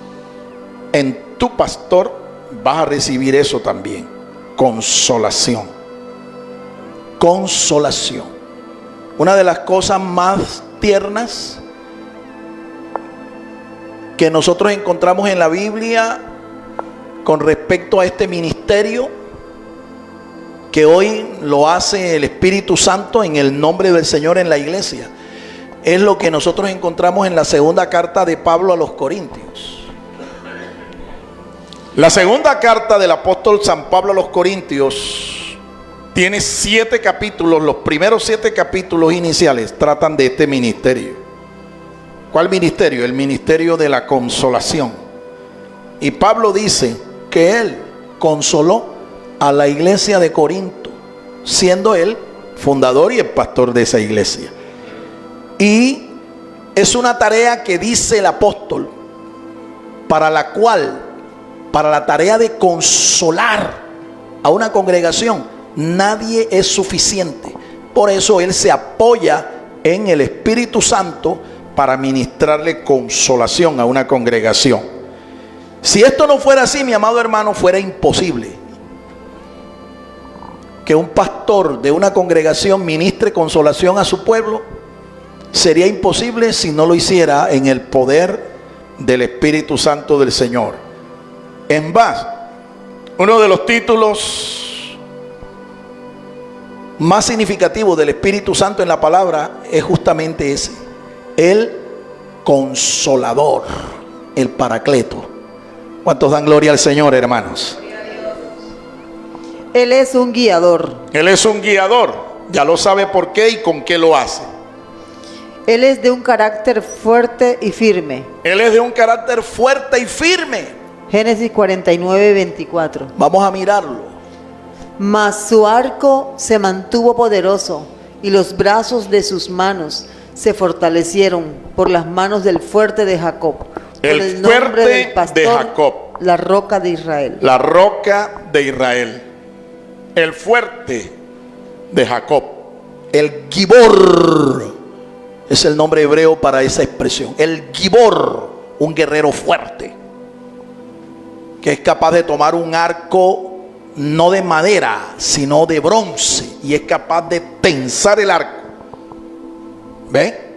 en tu pastor, vas a recibir eso también. Consolación. Consolación. Una de las cosas más tiernas que nosotros encontramos en la Biblia con respecto a este ministerio, que hoy lo hace el Espíritu Santo en el nombre del Señor en la iglesia, es lo que nosotros encontramos en la segunda carta de Pablo a los Corintios. La segunda carta del apóstol San Pablo a los Corintios tiene 7 capítulos. Los primeros 7 capítulos iniciales tratan de este ministerio. ¿Cuál ministerio? El ministerio de la consolación. Y Pablo dice que él consoló a la iglesia de Corinto, siendo él fundador y el pastor de esa iglesia. Y es una tarea que dice el apóstol, para la cual, para la tarea de consolar a una congregación, nadie es suficiente. Por eso él se apoya en el Espíritu Santo para ministrarle consolación a una congregación. Si esto no fuera así, mi amado hermano, fuera imposible que un pastor de una congregación ministre consolación a su pueblo. Sería imposible si no lo hiciera en el poder del Espíritu Santo del Señor. En más, uno de los títulos más significativos del Espíritu Santo en la palabra es justamente ese: el Consolador, el Paracleto. ¿Cuántos dan gloria al Señor, hermanos? Él es un guiador. Él es un guiador. Ya lo sabe por qué y con qué lo hace. Él es de un carácter fuerte y firme. Él es de un carácter fuerte y firme. Génesis 49, 24. Vamos a mirarlo. Mas su arco se mantuvo poderoso y los brazos de sus manos se fortalecieron por las manos del fuerte de Jacob. Por El fuerte del pastor, de Jacob. la roca de Israel. La roca de Israel. El fuerte de Jacob. El Gibor es el nombre hebreo para esa expresión. El Gibor, un guerrero fuerte, que es capaz de tomar un arco no de madera, sino de bronce, y es capaz de tensar el arco. ¿Ve?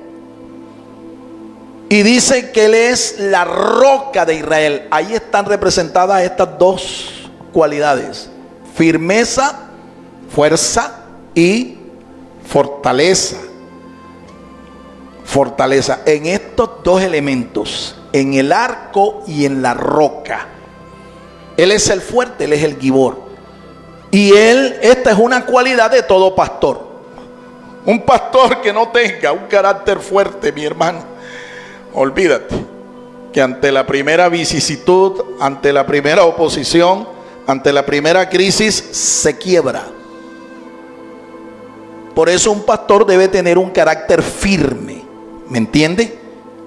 Y dice que Él es la roca de Israel. Ahí están representadas estas dos cualidades: firmeza, fuerza y fortaleza. Fortaleza en estos dos elementos, en el arco y en la roca. Él es el fuerte, Él es el gibor. Y esta es una cualidad de todo pastor. Un pastor que no tenga un carácter fuerte, mi hermano, olvídate que ante la primera vicisitud, ante la primera oposición, ante la primera crisis, se quiebra. Por eso un pastor debe tener un carácter firme, ¿me entiende?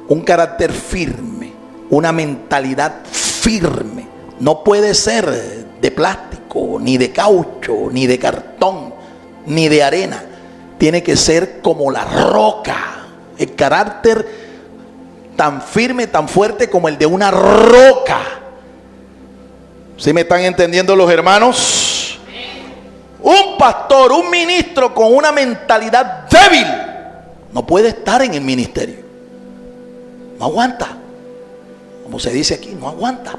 Un carácter firme, una mentalidad firme. No puede ser de plástico, ni de caucho, ni de cartón, ni de arena. Tiene que ser como la roca, el carácter tan firme, tan fuerte como el de una roca. ¿Sí me están entendiendo los hermanos? Un pastor, un ministro con una mentalidad débil no puede estar en el ministerio. No aguanta. Como se dice aquí, no aguanta.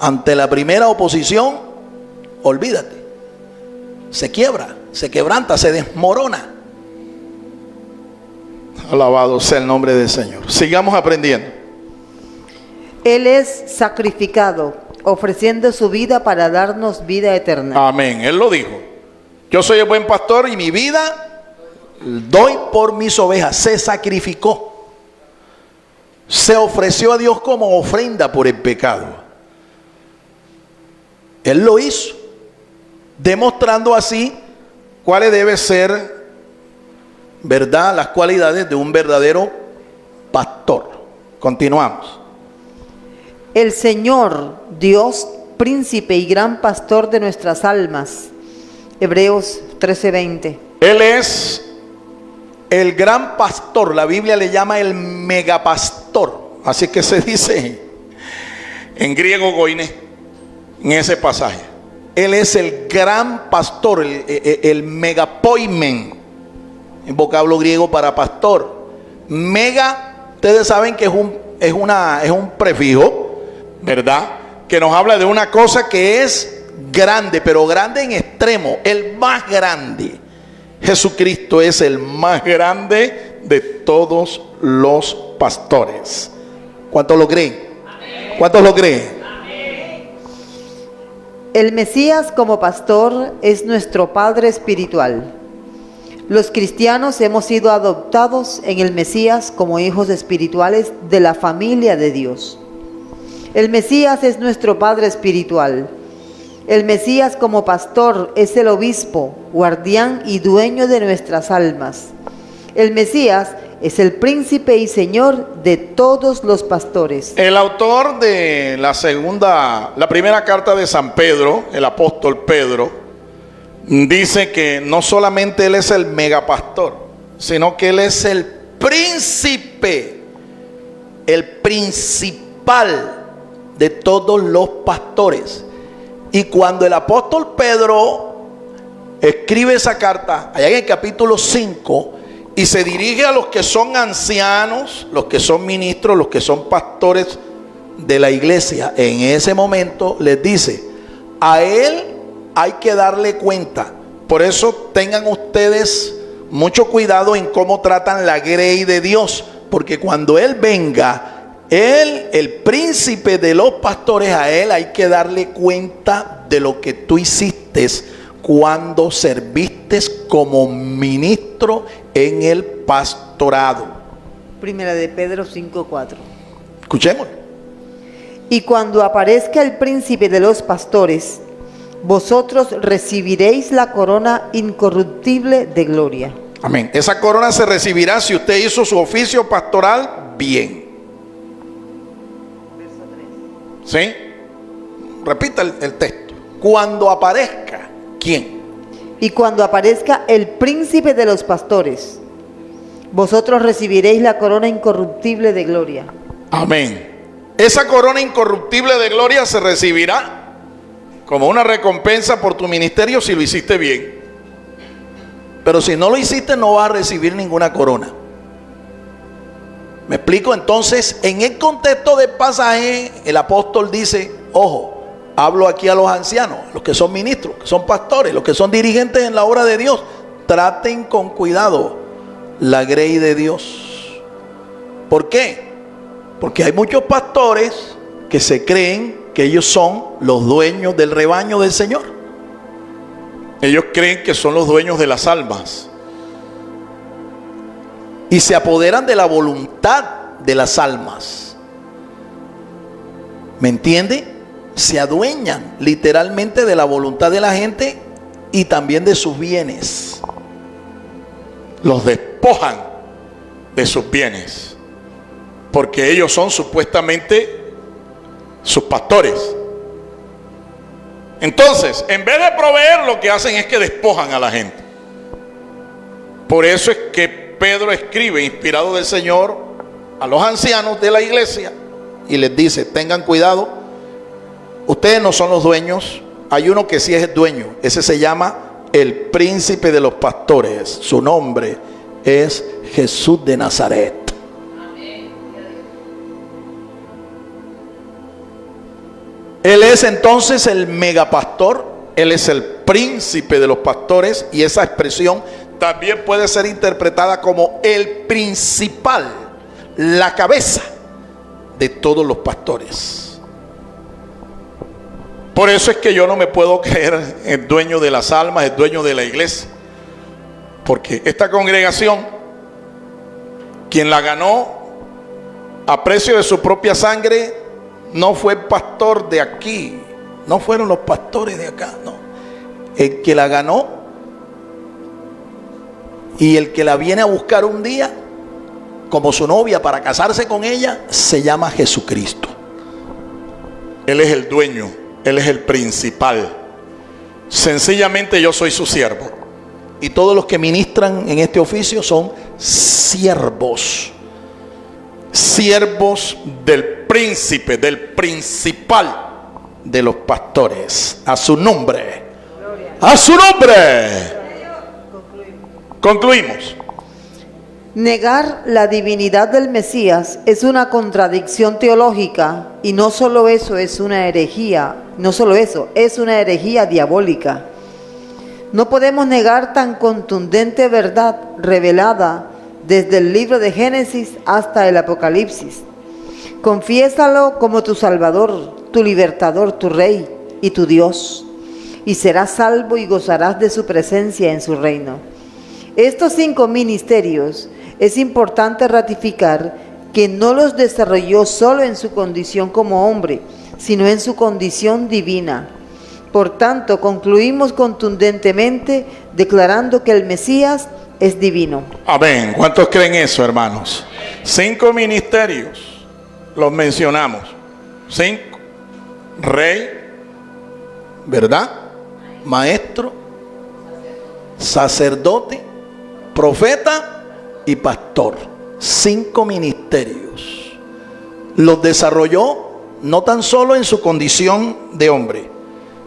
Ante la primera oposición, olvídate. Se quiebra, se quebranta, se desmorona. Alabado sea el nombre del Señor. Sigamos aprendiendo. Él es sacrificado, ofreciendo su vida para darnos vida eterna. Amén. Él lo dijo. Yo soy el buen pastor y mi vida doy por mis ovejas. Se sacrificó. Se ofreció a Dios como ofrenda por el pecado. Él lo hizo, demostrando así cuáles deben ser, ¿verdad?, las cualidades de un verdadero pastor. Continuamos. El Señor, Dios, príncipe y gran pastor de nuestras almas. Hebreos 13:20. Él es el gran pastor. La Biblia le llama el megapastor. Así que se dice en griego goine, en ese pasaje. Él es el gran pastor, el megapoimen, en vocablo griego para pastor. Mega, ustedes saben que es un prefijo, ¿verdad?, que nos habla de una cosa que es grande, pero grande en extremo, el más grande. Jesucristo es el más grande de todos los pastores. ¿Cuántos lo creen? ¿Cuántos lo creen? El Mesías como pastor es nuestro Padre espiritual. Los cristianos hemos sido adoptados en el Mesías como hijos espirituales de la familia de Dios. El Mesías es nuestro Padre espiritual. El Mesías como pastor es el obispo, guardián y dueño de nuestras almas. El Mesías es el príncipe y señor de todos los pastores. El autor de la primera carta de San Pedro, el apóstol Pedro, dice que no solamente él es el megapastor, sino que él es el príncipe, el principal de todos los pastores. Y cuando el apóstol Pedro escribe esa carta, allá en el capítulo 5, y se dirige a los que son ancianos, los que son ministros, los que son pastores de la iglesia, en ese momento les dice: a él hay que darle cuenta. Por eso tengan ustedes mucho cuidado en cómo tratan la grey de Dios, porque cuando él venga, él, el príncipe de los pastores, a él hay que darle cuenta de lo que tú hiciste cuando serviste como ministro en el pastorado. Primera de Pedro 5:4. Escuchemos. Y cuando aparezca el príncipe de los pastores, vosotros recibiréis la corona incorruptible de gloria. Amén. Esa corona se recibirá si usted hizo su oficio pastoral bien. ¿Sí? Repita el texto. Cuando aparezca, ¿quién? Y cuando aparezca el príncipe de los pastores, vosotros recibiréis la corona incorruptible de gloria. Amén. Esa corona incorruptible de gloria se recibirá como una recompensa por tu ministerio si lo hiciste bien. Pero si no lo hiciste, no vas a recibir ninguna corona. ¿Me explico? Entonces, en el contexto del pasaje, el apóstol dice, ojo, hablo aquí a los ancianos, los que son ministros, que son pastores, los que son dirigentes en la obra de Dios. Traten con cuidado la grey de Dios. ¿Por qué? Porque hay muchos pastores que se creen que ellos son los dueños del rebaño del Señor. Ellos creen que son los dueños de las almas y se apoderan de la voluntad de las almas. ¿Me entiende? Se adueñan literalmente de la voluntad de la gente y también de sus bienes. Los despojan de sus bienes porque ellos son supuestamente sus pastores. Entonces, en vez de proveer, lo que hacen es que despojan a la gente. Por eso es que Pedro escribe, inspirado del Señor, a los ancianos de la iglesia y les dice, tengan cuidado, ustedes no son los dueños, hay uno que sí es el dueño, ese se llama el príncipe de los pastores, su nombre es Jesús de Nazaret. Él es entonces el megapastor, él es el príncipe de los pastores, y esa expresión también puede ser interpretada como el principal, la cabeza de todos los pastores. Por eso es que yo no me puedo creer el dueño de las almas, el dueño de la iglesia, porque esta congregación, quien la ganó a precio de su propia sangre, no fue el pastor de aquí, no fueron los pastores de acá, no. El que la ganó y el que la viene a buscar un día como su novia para casarse con ella se llama Jesucristo. Él es el dueño, Él es el principal. Sencillamente yo soy su siervo. Y todos los que ministran en este oficio son siervos. Siervos del príncipe, del principal de los pastores. A su nombre. A su nombre. Concluimos. Negar la divinidad del Mesías es una contradicción teológica, y no solo eso, es una herejía. No solo eso, es una herejía diabólica. No podemos negar tan contundente verdad revelada desde el libro de Génesis hasta el Apocalipsis. Confiésalo como tu Salvador, tu Libertador, tu Rey y tu Dios, y serás salvo y gozarás de su presencia en su reino. Estos 5 ministerios es importante ratificar que no los desarrolló solo en su condición como hombre, sino en su condición divina. Por tanto, concluimos contundentemente declarando que el Mesías es divino. Amén. ¿Cuántos creen eso, hermanos? 5 ministerios, los mencionamos. 5. Rey, ¿verdad? Maestro, sacerdote, profeta y pastor. 5 ministerios. Los desarrolló no tan solo en su condición de hombre,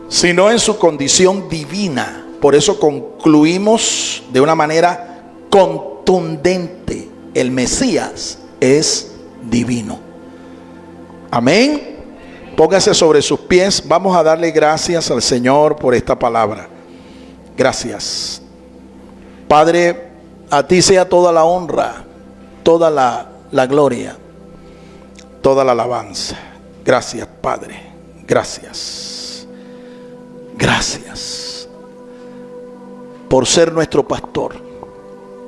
sino en su condición divina. Por eso concluimos de una manera contundente: el Mesías es divino. Amén. Póngase sobre sus pies. Vamos a darle gracias al Señor por esta palabra. Gracias, Padre. A ti sea toda la honra, toda la gloria, toda la alabanza. Gracias, Padre. Gracias. Gracias por ser nuestro pastor.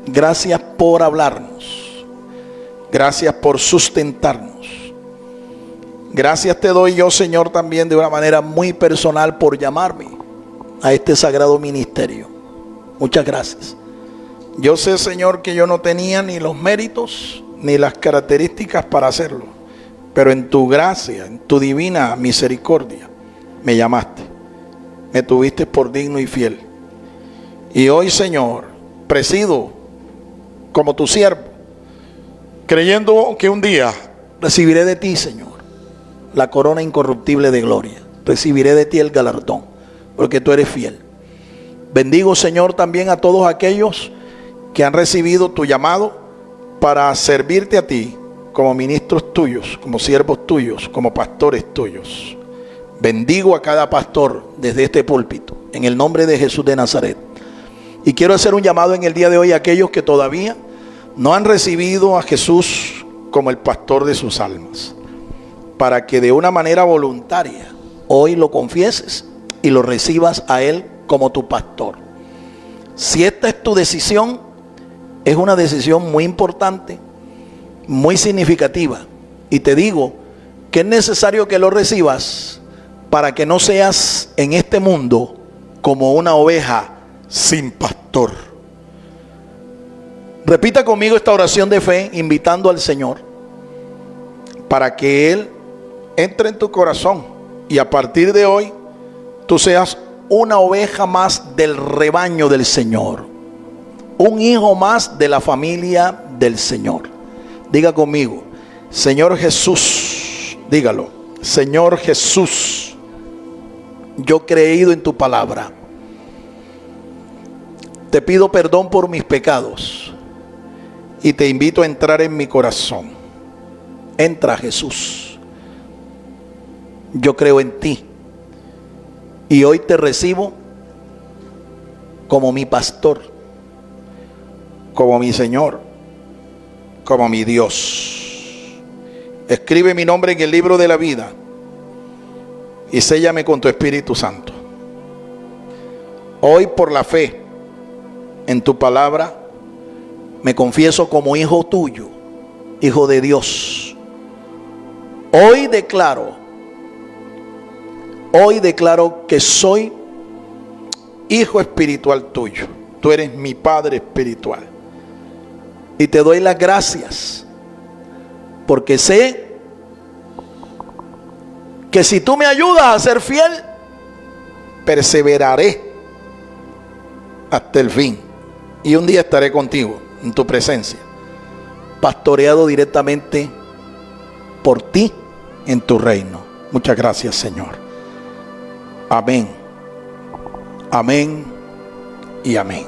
Gracias por hablarnos. Gracias por sustentarnos. Gracias te doy yo, Señor, también de una manera muy personal por llamarme a este sagrado ministerio. Muchas gracias. Yo sé, Señor, que yo no tenía ni los méritos ni las características para hacerlo, pero en tu gracia, en tu divina misericordia, me llamaste, me tuviste por digno y fiel. Y hoy, Señor, presido como tu siervo, creyendo que un día recibiré de ti, Señor, la corona incorruptible de gloria. recibiré de ti el galardón, porque tú eres fiel. Bendigo, Señor, también a todos aquellos que han recibido tu llamado para servirte a ti como ministros tuyos, como siervos tuyos, como pastores tuyos. Bendigo a cada pastor desde este púlpito, en el nombre de Jesús de Nazaret. Y quiero hacer un llamado en el día de hoy a aquellos que todavía no han recibido a Jesús como el pastor de sus almas, para que de una manera voluntaria hoy lo confieses y lo recibas a Él como tu pastor. Si esta es tu decisión, es una decisión muy importante, muy significativa, y te digo que es necesario que lo recibas para que no seas en este mundo como una oveja sin pastor. Repita conmigo esta oración de fe, invitando al Señor para que Él entre en tu corazón y a partir de hoy tú seas una oveja más del rebaño del Señor, un hijo más de la familia del Señor. Diga conmigo: Señor Jesús, dígalo, Señor Jesús, yo he creído en tu palabra. Te pido perdón por mis pecados y te invito a entrar en mi corazón. Entra, Jesús. Yo creo en ti y hoy te recibo como mi pastor, como mi Señor, como mi Dios. Escribe mi nombre en el libro de la vida y séllame con tu Espíritu Santo. Hoy, por la fe en tu palabra, me confieso como hijo tuyo, hijo de Dios. Hoy declaro que soy hijo espiritual tuyo. Tú eres mi Padre espiritual. Y te doy las gracias, porque sé que si tú me ayudas a ser fiel, perseveraré hasta el fin. Y un día estaré contigo, en tu presencia, pastoreado directamente por ti en tu reino. Muchas gracias, Señor. Amén. Amén y amén.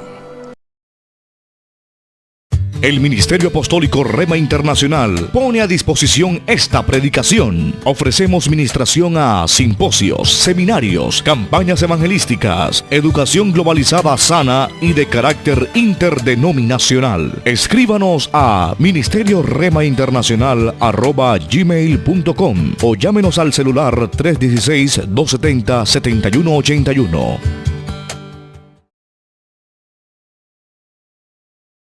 El Ministerio Apostólico Rema Internacional pone a disposición esta predicación. Ofrecemos ministración a simposios, seminarios, campañas evangelísticas, educación globalizada sana y de carácter interdenominacional. Escríbanos a ministerioremainternacional@gmail.com o llámenos al celular 316-270-7181.